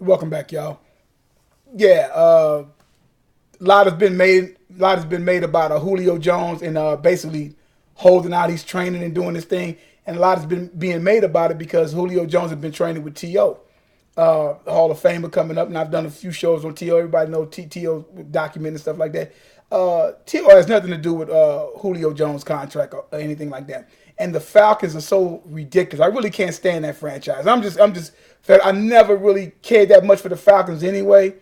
Welcome back, y'all. Yeah, a lot has been made. A lot has been made about Julio Jones and basically holding out. He's training and doing this thing, and a lot has been being made about it because Julio Jones has been training with T.O. Hall of Famer coming up, and I've done a few shows on T.O. Everybody knows T.O. document and stuff like that. T.O. has nothing to do with Julio Jones' contract or anything like that. And the Falcons are so ridiculous. I really can't stand that franchise. I never really cared that much for the Falcons anyway.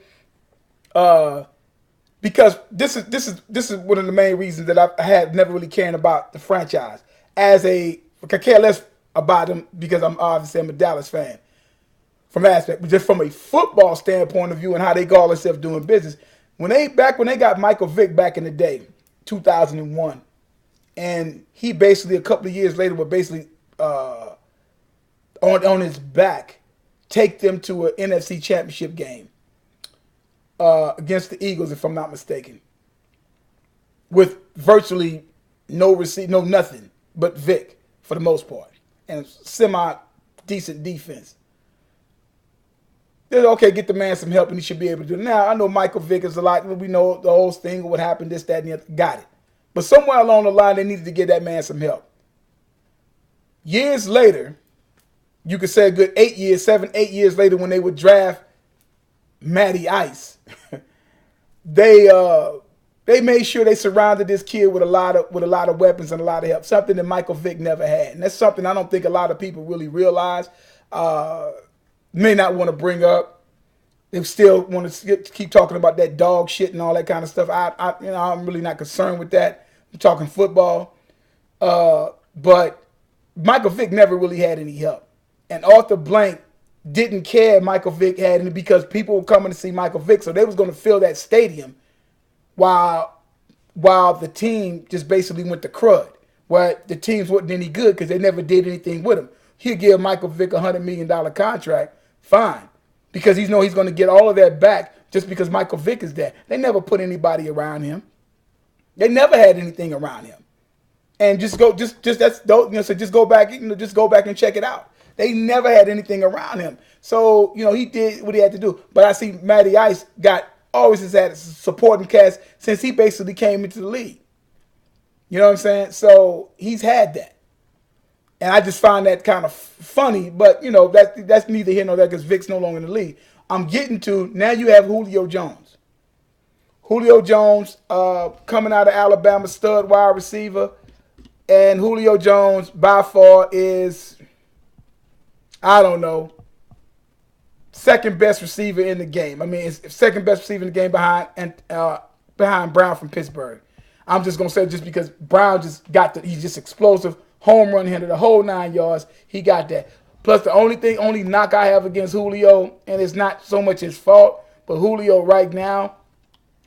Because this is one of the main reasons that I had never really cared about the franchise. I care less about them because I'm a Dallas fan from that aspect, but just from a football standpoint of view and how they call themselves doing business. When they got Michael Vick back in the day, 2001, and he basically a couple of years later would basically on his back take them to an NFC Championship game against the Eagles, if I'm not mistaken, with virtually no receipt, no nothing but Vic for the most part, and semi decent defense. They're okay, get the man some help, and he should be able to do it. Now I know Michael Vick is a lot. We know the whole thing, what happened, this, that, and the other. Got it. But somewhere along the line, they needed to get that man some help. Years later, you could say a good 8 years, 8 years later, when they would draft Matty Ice, they made sure they surrounded this kid with a lot of weapons and a lot of help. Something that Michael Vick never had, and that's something I don't think a lot of people really realize. May not want to bring up. They still want to keep talking about that dog shit and all that kind of stuff. I'm really not concerned with that. I'm talking football, but Michael Vick never really had any help, and Arthur Blank didn't care Michael Vick had any because people were coming to see Michael Vick, so they was going to fill that stadium while the team just basically went to crud. Where the teams wasn't any good because they never did anything with him. He'll give Michael Vick $100 million contract, fine, because he's going to get all of that back just because Michael Vick is there. They never put anybody around him. They never had anything around him. And just go back and check it out. They never had anything around him. So, he did what he had to do. But I see Matty Ice always has had a supporting cast since he basically came into the league. You know what I'm saying? So he's had that. And I just find that kind of funny, but that's neither here nor there because Vic's no longer in the league. I'm getting to now. You have Julio Jones. Julio Jones coming out of Alabama, stud wide receiver, and Julio Jones by far is, I don't know, second best receiver in the game. I mean, it's second best receiver in the game behind Brown from Pittsburgh. I'm just gonna say just because Brown he's just explosive. Home run hitter, the whole 9 yards. He got that. Plus, the only knock I have against Julio, and it's not so much his fault, but Julio right now,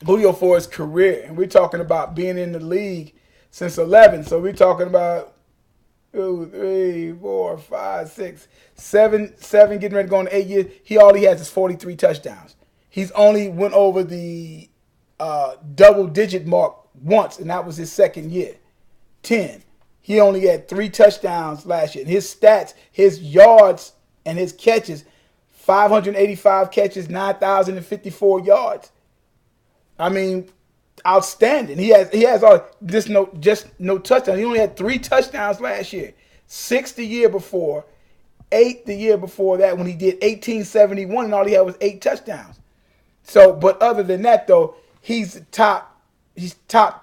Julio for his career, and we're talking about being in the league since 11. So we're talking about 2, 3, 4, 5, 6, 7, getting ready to go on 8 years. All he has is 43 touchdowns. He's only went over the double-digit mark once, and that was his second year, 10. He only had 3 touchdowns last year. His stats, his yards and his catches, 585 catches, 9,054 yards. I mean, outstanding. He has all just no touchdowns. He only had 3 touchdowns last year. 6 the year before, 8 the year before that when he did 1871 and all he had was 8 touchdowns. So, but other than that though, he's top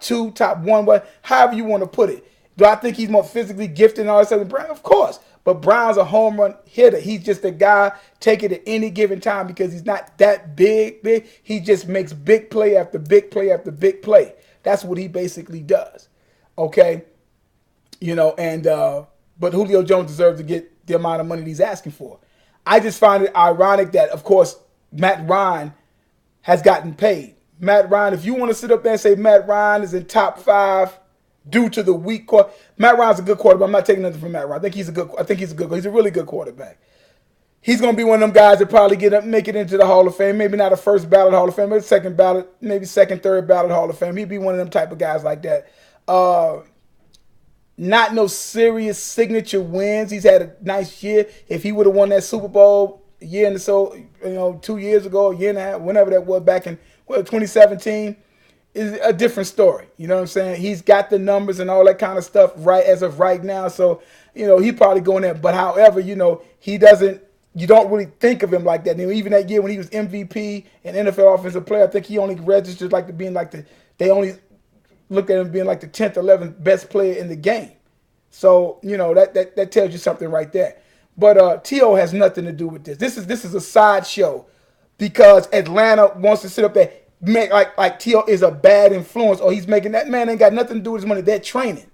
2, top 1, however you want to put it. Do I think he's more physically gifted and all that stuff than Brown? Of course. But Brown's a home run hitter. He's just a guy take it at any given time because he's not that big. He just makes big play after big play after big play. That's what he basically does. Okay? But Julio Jones deserves to get the amount of money he's asking for. I just find it ironic that, of course, Matt Ryan has gotten paid. Matt Ryan, if you want to sit up there and say Matt Ryan is in top 5 due to the weak quarterback. Matt Ryan's a good quarterback. I'm not taking nothing from Matt Ryan. He's a really good quarterback. He's going to be one of them guys that probably make it into the Hall of Fame. Maybe not a first ballot Hall of Fame, maybe second ballot, maybe second, third ballot Hall of Fame. He'd be one of them type of guys like that. Not no serious signature wins. He's had a nice year. If he would have won that Super Bowl a year and so, 2 years ago, a year and a half, whenever that was, back in 2017, is a different story. You know what I'm saying? He's got the numbers and all that kind of stuff right as of right now. So, he probably going there. But however, he doesn't, you don't really think of him like that. Even that year when he was MVP and NFL offensive player, I think he only registered like being like they only looked at him being like the 10th, 11th best player in the game. So, that tells you something right there. But T.O. has nothing to do with this. This is a sideshow because Atlanta wants to sit up there, make like T.O. is a bad influence, or he's making that man ain't got nothing to do with his money. They're training.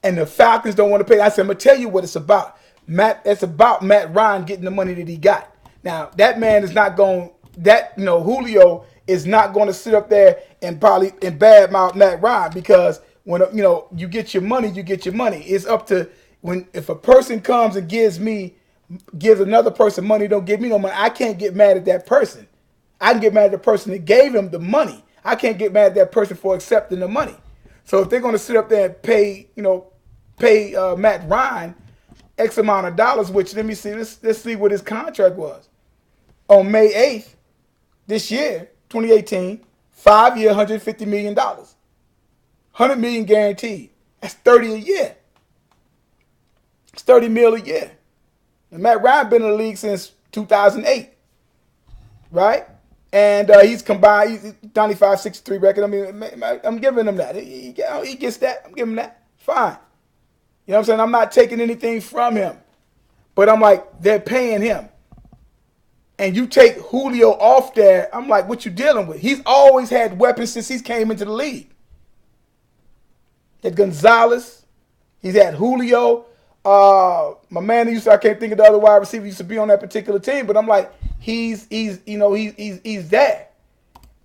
And the Falcons don't want to pay. I said, I'm going to tell you what it's about. It's about Matt Ryan getting the money that he got. Now, that man is not going, Julio is not going to sit up there and probably badmouth Matt Ryan, because when, you get your money, you get your money. It's up to, if a person comes and gives another person money, don't give me no money, I can't get mad at that person. I can get mad at the person that gave him the money. I can't get mad at that person for accepting the money. So if they're going to sit up there and pay Matt Ryan X amount of dollars, which, let me see, let's see what his contract was. On May 8th, this year, 2018, 5 year, $150 million. $100 million guaranteed. That's 30 a year. It's 30 mil a year. And Matt Ryan been in the league since 2008, right? And he's combined, he's 95-63 record. I mean, I'm giving him that. He gets that. I'm giving him that. Fine. You know what I'm saying? I'm not taking anything from him. But I'm like, they're paying him. And you take Julio off there, I'm like, what you dealing with? He's always had weapons since he came into the league. He had Gonzalez. He's had Julio. My man I can't think of the other wide receiver used to be on that particular team, but I'm like, he's there.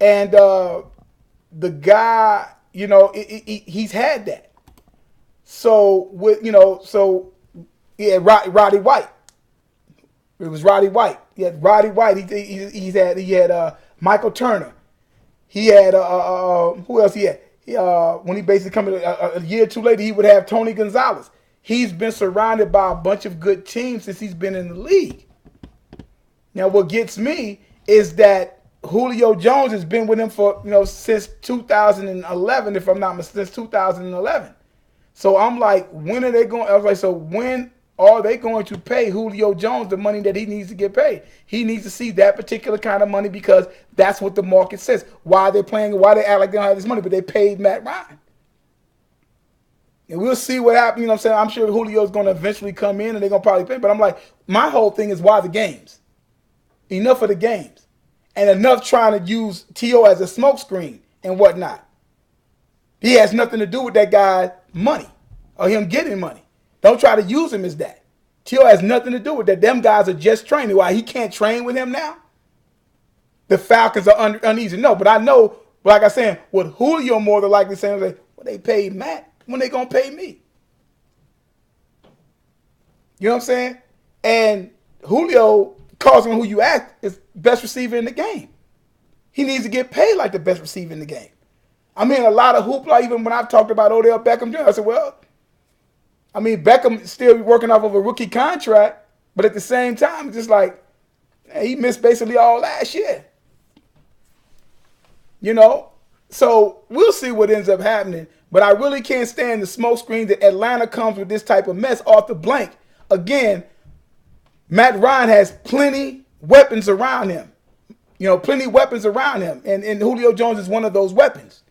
And the guy, he's had that. So he had Roddy White. It was Roddy White. He had Roddy White. He had Michael Turner. He had who else he had? When he basically come in a year or two later, he would have Tony Gonzalez. He's been surrounded by a bunch of good teams since he's been in the league. Now, what gets me is that Julio Jones has been with him for, since 2011, if I'm not mistaken, since 2011. So I'm like, when are they going? I was like, so when are they going to pay Julio Jones the money that he needs to get paid? He needs to see that particular kind of money, because that's what the market says. Why they're playing, why they act like they don't have this money, but they paid Matt Ryan. And we'll see what happens. You know what I'm saying? I'm sure Julio's going to eventually come in and they're going to probably pay. But I'm like, my whole thing is, why the games? Enough of the games. And enough trying to use T.O. as a smokescreen and whatnot. He has nothing to do with that guy's money or him getting money. Don't try to use him as that. T.O. has nothing to do with that. Them guys are just training. Why, he can't train with him now? The Falcons are uneasy. No, but I know, like I said, what Julio more than likely saying is, like, well, they paid Matt. When they going to pay me? You know what I'm saying? And Julio, calls him who you ask, is best receiver in the game. He needs to get paid like the best receiver in the game. I mean, a lot of hoopla, even when I've talked about Odell Beckham Jr., I said, well, I mean, Beckham still working off of a rookie contract, but at the same time, it's just like, he missed basically all last year. So we'll see what ends up happening. But I really can't stand the smokescreen that Atlanta comes with this type of mess off the blank. Again, Matt Ryan has plenty weapons around him. Plenty weapons around him. And Julio Jones is one of those weapons.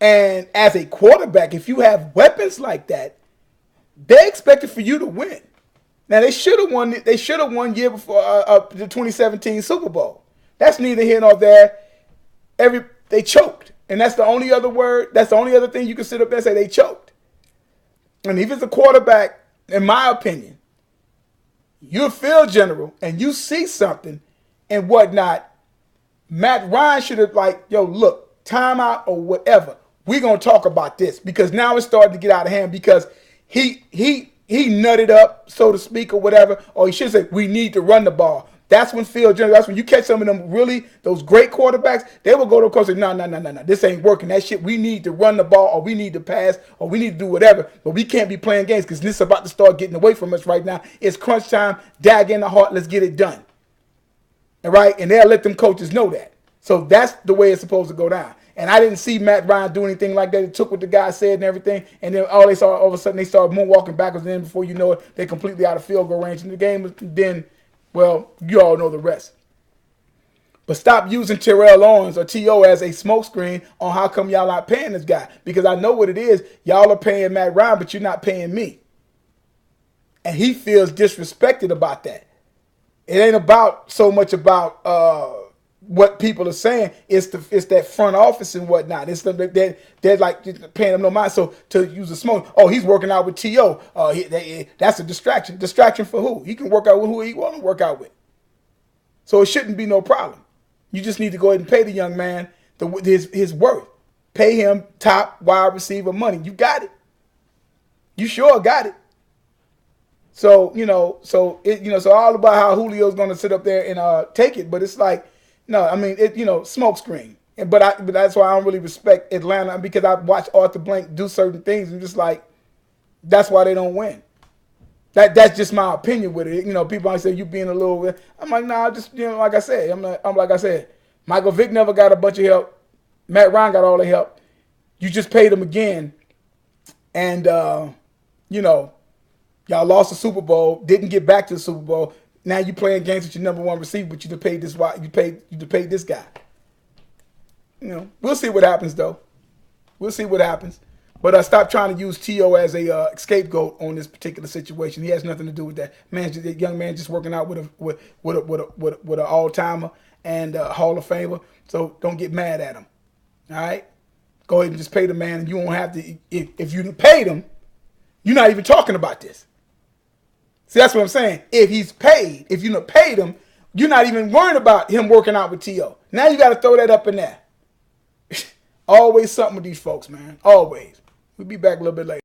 And as a quarterback, if you have weapons like that, they expected for you to win. Now, they should have won. They should have won year before the 2017 Super Bowl. That's neither here nor there. They choked. And that's the only other word, that's the only other thing you can sit up there and say, they choked. And if it's a quarterback, in my opinion, you're a field general and you see something and whatnot, Matt Ryan should have look, timeout or whatever. We're going to talk about this, because now it's starting to get out of hand, because he nutted up, so to speak, or whatever, or he should say, we need to run the ball. That's when Phil Jones, that's when you catch some of them really, those great quarterbacks, they will go to the coach and say, no. This ain't working. That shit, we need to run the ball or we need to pass or we need to do whatever. But we can't be playing games because this is about to start getting away from us right now. It's crunch time, dag in the heart, let's get it done. All right? And they'll let them coaches know that. So that's the way it's supposed to go down. And I didn't see Matt Ryan do anything like that. He took what the guy said and everything. And then all of a sudden, they started moonwalking backwards. And then before you know it, they're completely out of field goal range. And the game, then, well, you all know the rest. But stop using Terrell Owens or T.O. as a smokescreen on how come y'all not paying this guy. Because I know what it is. Y'all are paying Matt Ryan, but you're not paying me. And he feels disrespected about that. It ain't about so much about what people are saying. It's that front office and whatnot. It's they're like paying them no mind. So to use a smoke, oh, he's working out with T.O. That's a distraction. Distraction for who? He can work out with who he want to work out with. So it shouldn't be no problem. You just need to go ahead and pay the young man his worth. Pay him top wide receiver money. You got it. You sure got it. So, so all about how Julio's going to sit up there and take it. But it's like, no, I mean, smoke screen. But that's why I don't really respect Atlanta, because I watched Arthur Blank do certain things and just like, that's why they don't win. That's just my opinion with it. People always say you being a little. I'm like, nah, just like I said, I'm like I said, Michael Vick never got a bunch of help. Matt Ryan got all the help. You just paid him again, and y'all lost the Super Bowl, didn't get back to the Super Bowl. Now you playing games with your number one receiver, but you paid this. You paid this guy. We'll see what happens though. We'll see what happens. But stop trying to use T.O. as a scapegoat on this particular situation. He has nothing to do with that. The young man just working out with an all timer and a Hall of Famer. So don't get mad at him. All right, go ahead and just pay the man, and you won't have to. If you paid him, you're not even talking about this. See, that's what I'm saying. If he's paid, if you paid him, you're not even worrying about him working out with T.O. Now you got to throw that up in there. Always something with these folks, man. Always. We'll be back a little bit later.